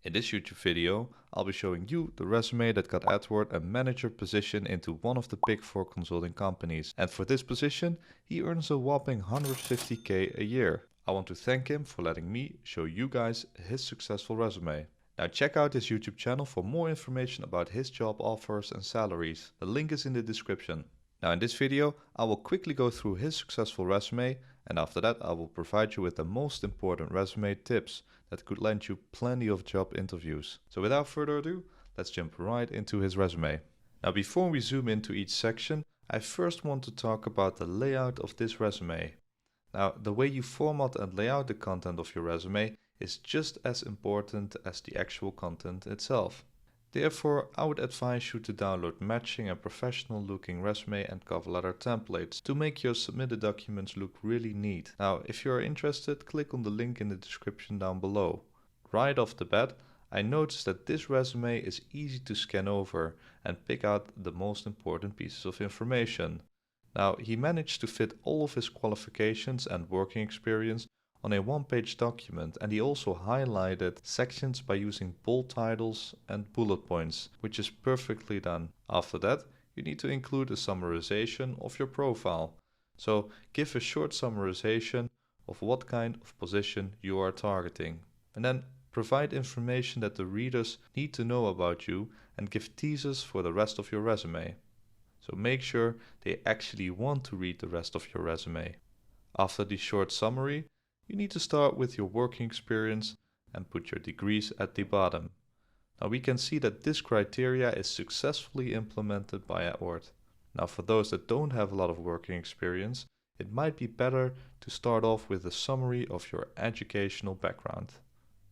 In this YouTube video, I'll be showing you the resume that got Edward a manager position into one of the Big Four consulting companies. And for this position, he earns a whopping 150k a year. I want to thank him for letting me show you guys his successful resume. Now check out his YouTube channel for more information about his job offers and salaries. The link is in the description. Now in this video, I will quickly go through his successful resume, and after that I will provide you with the most important resume tips that could land you plenty of job interviews. So without further ado, let's jump right into his resume. Now before we zoom into each section, I first want to talk about the layout of this resume. Now the way you format and lay out the content of your resume is just as important as the actual content itself. Therefore, I would advise you to download matching and professional looking resume and cover letter templates to make your submitted documents look really neat. Now, if you are interested, click on the link in the description down below. Right off the bat, I noticed that this resume is easy to scan over and pick out the most important pieces of information. Now, he managed to fit all of his qualifications and working experience on a one-page document, and he also highlighted sections by using bold titles and bullet points, which is perfectly done. After that, you need to include a summarization of your profile. So give a short summarization of what kind of position you are targeting, and then provide information that the readers need to know about you and give teasers for the rest of your resume. So make sure they actually want to read the rest of your resume. After the short summary, you need to start with your working experience and put your degrees at the bottom. Now we can see that this criteria is successfully implemented by Edward. Now for those that don't have a lot of working experience, it might be better to start off with a summary of your educational background.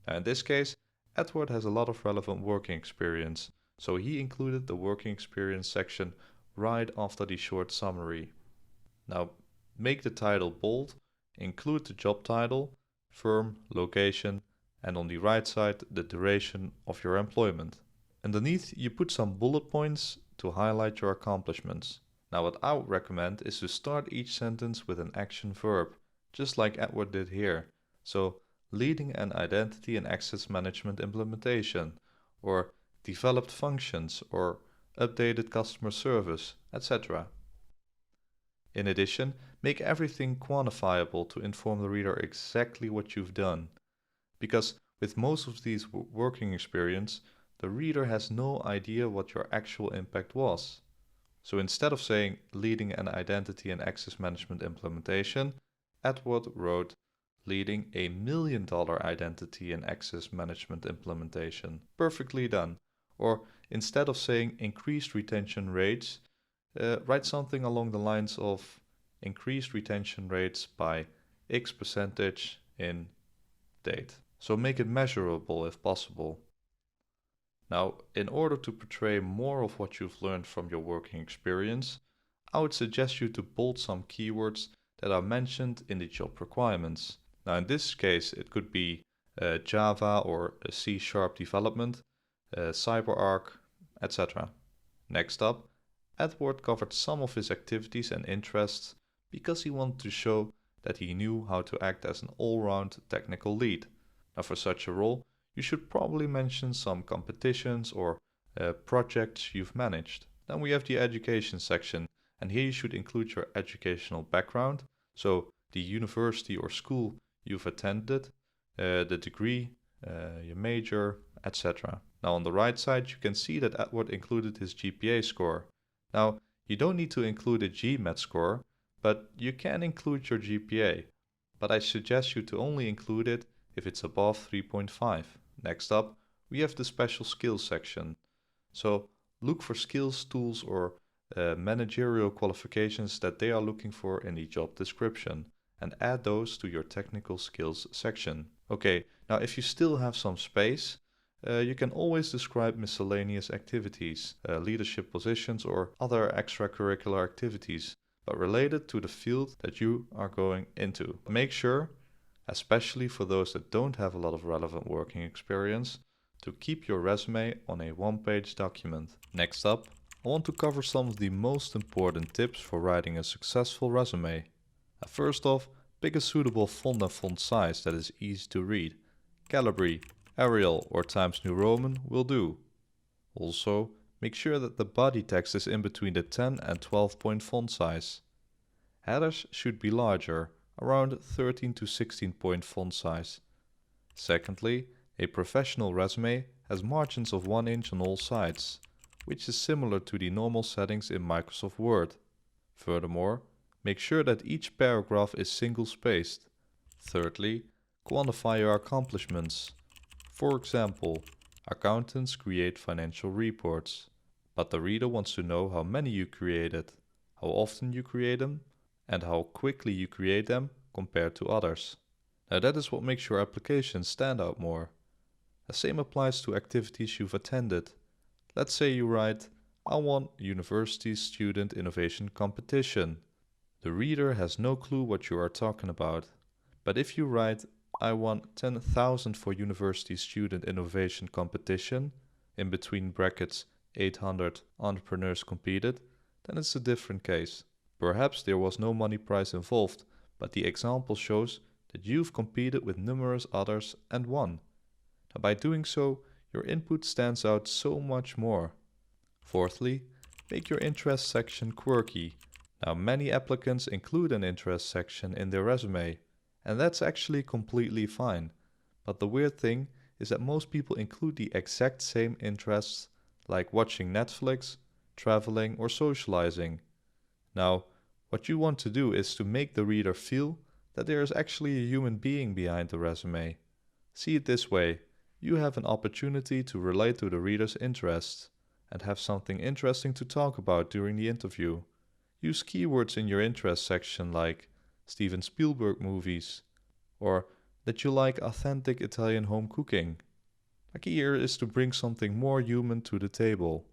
Now in this case, Edward has a lot of relevant working experience, so he included the working experience section right after the short summary. Now make the title bold. Include the job title, firm, location, and on the right side the duration of your employment. Underneath you put some bullet points to highlight your accomplishments. Now what I would recommend is to start each sentence with an action verb, just like Edward did here. So leading an identity and access management implementation, or developed functions, or updated customer service, etc. In addition, make everything quantifiable to inform the reader exactly what you've done. Because with most of these working experience, the reader has no idea what your actual impact was. So instead of saying leading an identity and access management implementation, Edward wrote leading a $1 million identity and access management implementation. Perfectly done. Or instead of saying increased retention rates, write something along the lines of increased retention rates by X percentage in date. So make it measurable if possible. Now, in order to portray more of what you've learned from your working experience, I would suggest you to bold some keywords that are mentioned in the job requirements. Now, in this case, it could be Java or C# development, CyberArk, etc. Next up, Edward covered some of his activities and interests because he wanted to show that he knew how to act as an all-round technical lead. Now for such a role, you should probably mention some competitions or projects you've managed. Then we have the education section, and here you should include your educational background, so the university or school you've attended, the degree, your major, etc. Now on the right side you can see that Edward included his GPA score. Now, you don't need to include a GMAT score, but you can include your GPA. But I suggest you to only include it if it's above 3.5. Next up, we have the special skills section. So look for skills, tools, or managerial qualifications that they are looking for in the job description, and add those to your technical skills section. Okay, now if you still have some space, you can always describe miscellaneous activities, leadership positions, or other extracurricular activities, but related to the field that you are going into. Make sure, especially for those that don't have a lot of relevant working experience, to keep your resume on a one-page document. Next up, I want to cover some of the most important tips for writing a successful resume. First off, pick a suitable font and font size that is easy to read. Calibri, Arial or Times New Roman will do. Also, make sure that the body text is in between the 10 and 12 point font size. Headers should be larger, around 13 to 16 point font size. Secondly, a professional resume has margins of 1 inch on all sides, which is similar to the normal settings in Microsoft Word. Furthermore, make sure that each paragraph is single-spaced. Thirdly, quantify your accomplishments. For example, accountants create financial reports, but the reader wants to know how many you created, how often you create them, and how quickly you create them compared to others. Now that is what makes your application stand out more. The same applies to activities you've attended. Let's say you write, I won University Student Innovation Competition. The reader has no clue what you are talking about. But if you write, I won 10,000 for University Student Innovation Competition, in between brackets 800 entrepreneurs competed, then it's a different case. Perhaps there was no money prize involved, but the example shows that you've competed with numerous others and won. Now by doing so, your input stands out so much more. Fourthly, make your interest section quirky. Now many applicants include an interest section in their resume, and that's actually completely fine. But the weird thing is that most people include the exact same interests, like watching Netflix, traveling or socializing. Now, what you want to do is to make the reader feel that there is actually a human being behind the resume. See it this way, you have an opportunity to relate to the reader's interests and have something interesting to talk about during the interview. Use keywords in your interest section like Steven Spielberg movies, or that you like authentic Italian home cooking. The key here is to bring something more human to the table.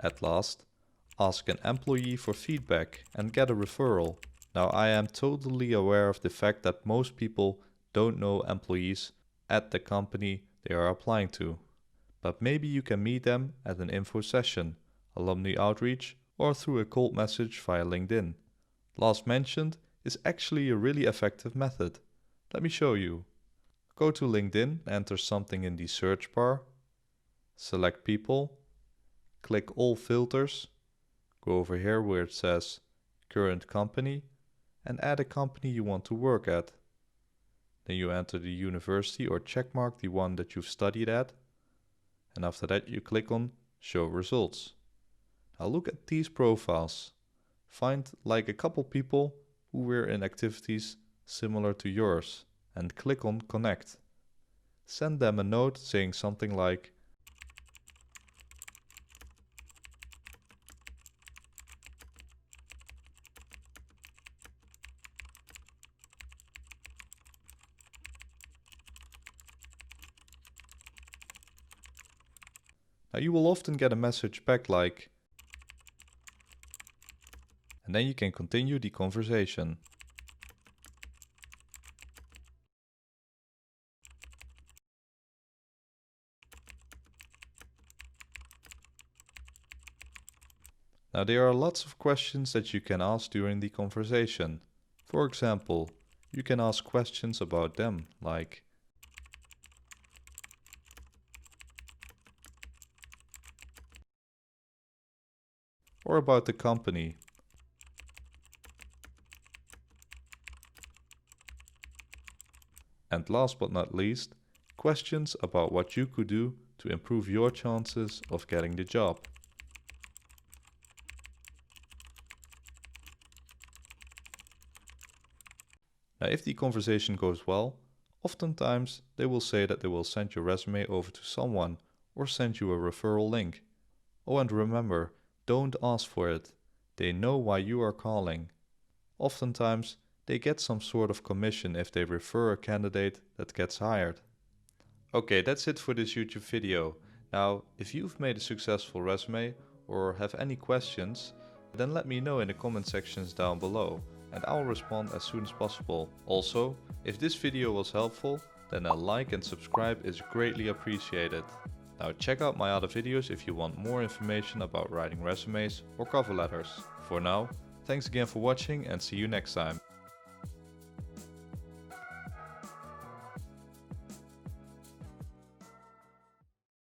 At last, ask an employee for feedback and get a referral. Now I am totally aware of the fact that most people don't know employees at the company they are applying to. But maybe you can meet them at an info session, alumni outreach, or through a cold message via LinkedIn. Last mentioned is actually a really effective method. Let me show you. Go to LinkedIn, enter something in the search bar, select people, click all filters, go over here where it says current company, and add a company you want to work at. Then you enter the university or checkmark the one that you've studied at, and after that you click on show results. Now look at these profiles. Find like a couple people who were in activities similar to yours and click on connect. Send them a note saying something like, now you will often get a message back like, and then you can continue the conversation. Now there are lots of questions that you can ask during the conversation. For example, you can ask questions about them, like, or about the company. And last but not least, questions about what you could do to improve your chances of getting the job. Now if the conversation goes well, oftentimes they will say that they will send your resume over to someone or send you a referral link. Oh, and remember, don't ask for it. They know why you are calling. Oftentimes, they get some sort of commission if they refer a candidate that gets hired. Okay, that's it for this YouTube video. Now, if you've made a successful resume or have any questions, then let me know in the comment sections down below and I'll respond as soon as possible. Also, if this video was helpful, then a like and subscribe is greatly appreciated. Now check out my other videos if you want more information about writing resumes or cover letters. For now, thanks again for watching and see you next time.